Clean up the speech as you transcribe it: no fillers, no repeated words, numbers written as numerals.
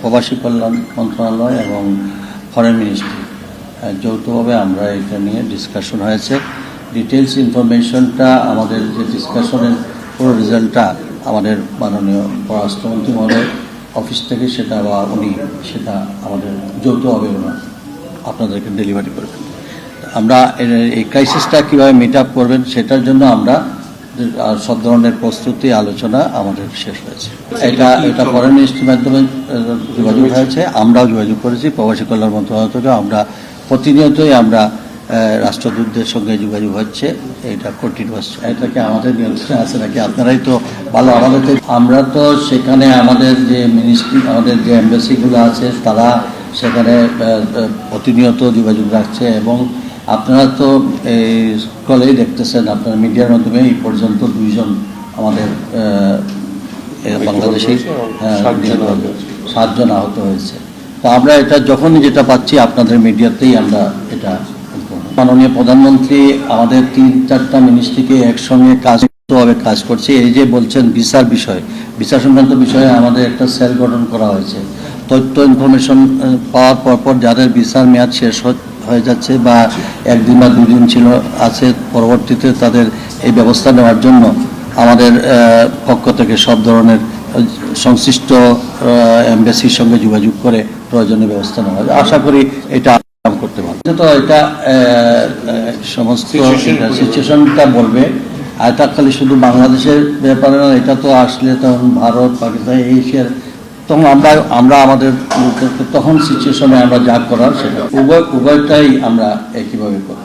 প্রবাসী কল্যাণ মন্ত্রণালয় এবং ফরেন মিনিস্ট্রি যৌথভাবে আমরা এটা নিয়ে ডিসকাশন হয়েছে। ডিটেলস ইনফরমেশনটা আমাদের যে ডিসকাশনের পুরো রেজাল্টটা আমাদের মাননীয় পররাষ্ট্রমন্ত্রী মহোদয় অফিস থেকে সেটা বা উনি সেটা আমাদের যৌথভাবে আপনাদেরকে ডেলিভারি করবেন। আমরা এই ক্রাইসিসটা কীভাবে মিট আপ করবেন সেটার জন্য আমরা সব ধরনের প্রস্তুতি আলোচনা আমাদের শেষ হয়েছে। এটা ফরেন মিনিস্ট্রির মাধ্যমে যোগাযোগ হয়েছে, আমরাও যোগাযোগ করেছি প্রবাসী কল্যাণ মন্ত্রণালয় থেকে। আমরা প্রতিনিয়তই আমরা রাষ্ট্রদূতদের সঙ্গে যোগাযোগ হচ্ছে, এটা কন্টিনিউয়াস। এটাকে আমাদের নিয়ন্ত্রণে আছে নাকি আপনারাই তো ভালো। আমরা তো সেখানে আমাদের যে মিনিস্ট্রি, আমাদের যে এম্বাসিগুলো আছে তারা সেখানে প্রতিনিয়ত যোগাযোগ রাখছে এবং আপনারা তো এই কলেই দেখতেছেন, আপনারা মিডিয়ার মাধ্যমে এই পর্যন্ত 2 জন আমাদের বাংলাদেশি 7 জন আহত হয়েছে। তো আমরা এটা যখনই যেটা পাচ্ছি আপনাদের মিডিয়াতেই আমরা এটা। মাননীয় প্রধানমন্ত্রী আমাদের 3-4টা মিনিস্ট্রিকে একসঙ্গে কাজ করছে। এই যে বলছেন ভিসা সংক্রান্ত বিষয়ে আমাদের একটা সেল গঠন করা হয়েছে। তথ্য ইনফরমেশন পাওয়ার পরপর যাদের ভিসার মেয়াদ শেষ হয়ে যাচ্ছে বা 1 দিন বা 2 দিন আছে, পরবর্তীতে তাদের এই ব্যবস্থা নেওয়ার জন্য আমাদের পক্ষ থেকে সব ধরনের সংশ্লিষ্ট এমবেসির সঙ্গে যোগাযোগ করে প্রয়োজনীয় ব্যবস্থা নেওয়া হবে। আশা করি এটা করতে পারবে। তো এটা সমস্ত সিচুয়েশনটা বলবে, আর এটা খালি শুধু বাংলাদেশের ব্যাপারে না, এটা তো আসলে তখন ভারত, পাকিস্তান, এশিয়ার, তখন আমরা আমাদের তখন সিচুয়েশনে আমরা যা করার সেটা উভয়টাই আমরা একইভাবে করি।